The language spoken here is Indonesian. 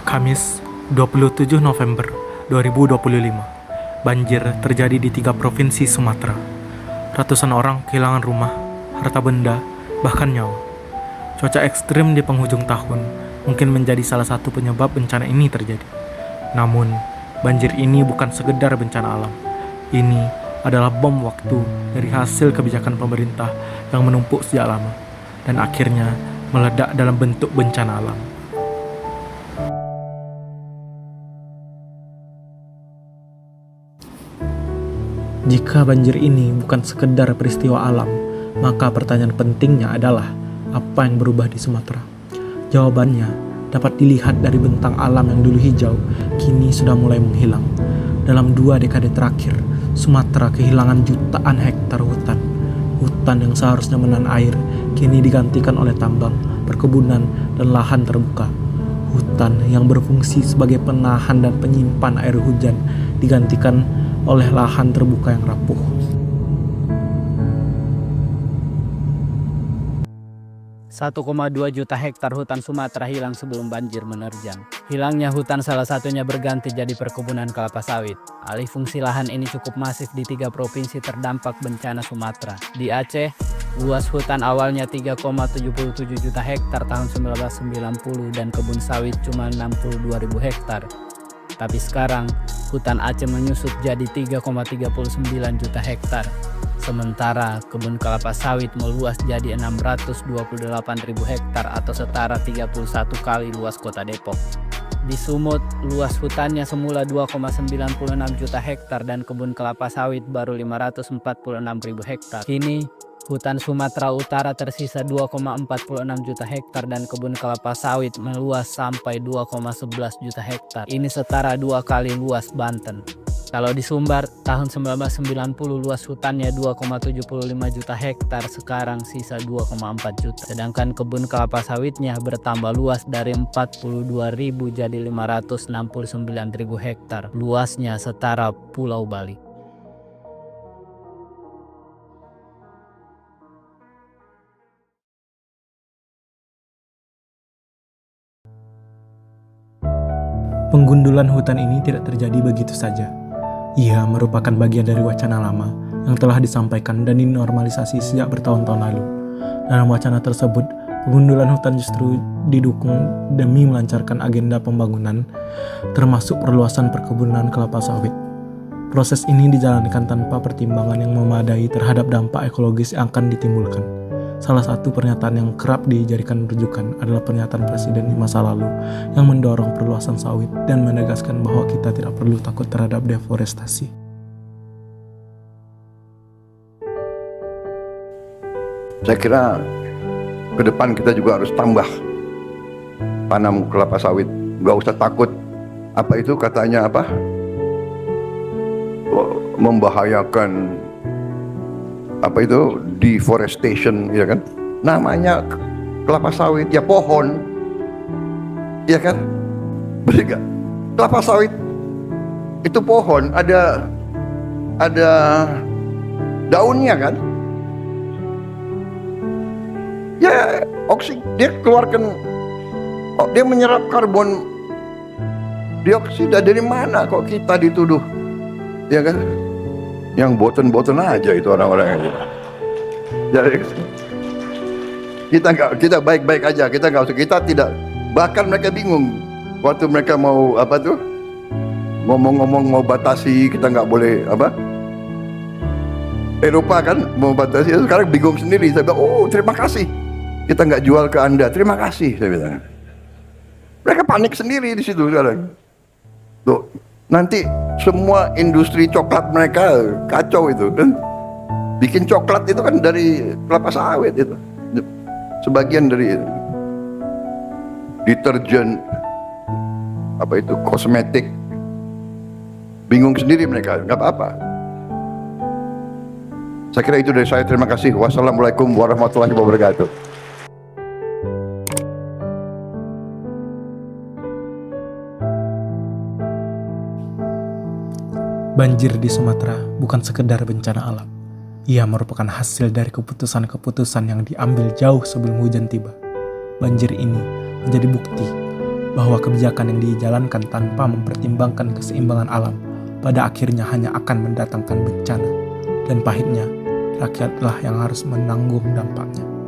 Kamis 27 November 2025. Banjir terjadi di 3 provinsi Sumatera. Ratusan orang kehilangan rumah, harta benda, bahkan nyawa. Cuaca ekstrim di penghujung tahun mungkin menjadi salah satu penyebab bencana ini terjadi. Namun, banjir ini bukan sekedar bencana alam. Ini adalah bom waktu dari hasil kebijakan pemerintah yang menumpuk sejak lama dan akhirnya meledak dalam bentuk bencana alam. Jika banjir ini bukan sekedar peristiwa alam, maka pertanyaan pentingnya adalah apa yang berubah di Sumatera? Jawabannya dapat dilihat dari bentang alam yang dulu hijau, kini sudah mulai menghilang. Dalam 2 dekade terakhir, Sumatera kehilangan jutaan hektar hutan. Hutan yang seharusnya menahan air, kini digantikan oleh tambang, perkebunan, dan lahan terbuka. Hutan yang berfungsi sebagai penahan dan penyimpan air hujan digantikan oleh lahan terbuka yang rapuh. Satu 1,2 juta hektar hutan Sumatera hilang sebelum banjir menerjang. Hilangnya hutan salah satunya berganti jadi perkebunan kelapa sawit. Alih fungsi lahan ini cukup masif di 3 provinsi terdampak bencana Sumatera. Di Aceh, luas hutan awalnya 3,77 juta hektar tahun 1990 dan kebun sawit cuma 62.000 hektar. Tapi sekarang, hutan Aceh menyusut jadi 3,39 juta hektar. Sementara kebun kelapa sawit meluas jadi 628.000 hektar atau setara 31 kali luas kota Depok. Di Sumut, luas hutannya semula 2,96 juta hektar dan kebun kelapa sawit baru 546.000 hektar. Kini, hutan Sumatera Utara tersisa 2,46 juta hektar dan kebun kelapa sawit meluas sampai 2,11 juta hektar. Ini setara 2 kali luas Banten. Kalau di Sumbar, tahun 1990 luas hutannya 2,75 juta hektar, sekarang sisa 2,4 juta. Sedangkan kebun kelapa sawitnya bertambah luas dari 42.000 jadi 569.000 hektar. Luasnya setara Pulau Bali. Penggundulan hutan ini tidak terjadi begitu saja. Ia merupakan bagian dari wacana lama yang telah disampaikan dan dinormalisasi sejak bertahun-tahun lalu. Dalam wacana tersebut, penggundulan hutan justru didukung demi melancarkan agenda pembangunan, termasuk perluasan perkebunan kelapa sawit. Proses ini dijalankan tanpa pertimbangan yang memadai terhadap dampak ekologis yang akan ditimbulkan. Salah satu pernyataan yang kerap dijadikan rujukan adalah pernyataan Presiden di masa lalu yang mendorong perluasan sawit dan menegaskan bahwa kita tidak perlu takut terhadap deforestasi. Saya kira ke depan kita juga harus tambah tanam kelapa sawit. Gak usah takut. Apa itu katanya apa? Membahayakan apa itu deforestation, ya kan? Namanya kelapa sawit ya pohon, ya kan? Betul gak? Kelapa sawit itu pohon, ada daunnya kan? Ya oksigen, dia keluarkan, dia menyerap karbon dioksida. Dari mana kok kita dituduh, ya kan? Yang boten-boten aja itu orang-orang ini. Jadi kita baik-baik aja, kita tidak, bahkan mereka bingung waktu mereka mau apa tuh ngomong-ngomong mau batasi, kita nggak boleh apa, Eropa kan mau batasi, sekarang bingung sendiri. Saya bilang, oh terima kasih, kita nggak jual ke Anda, terima kasih, saya bilang. Mereka panik sendiri di situ sekarang. Tuh, nanti semua industri coklat mereka kacau itu kan. Bikin coklat itu kan dari kelapa sawit itu. Sebagian dari deterjen, apa itu, kosmetik. Bingung sendiri mereka, nggak apa-apa. Saya kira itu dari saya, terima kasih. Wassalamualaikum warahmatullahi wabarakatuh. Banjir di Sumatera bukan sekedar bencana alam. Ia merupakan hasil dari keputusan-keputusan yang diambil jauh sebelum hujan tiba. Banjir ini menjadi bukti bahwa kebijakan yang dijalankan tanpa mempertimbangkan keseimbangan alam pada akhirnya hanya akan mendatangkan bencana, dan pahitnya rakyatlah yang harus menanggung dampaknya.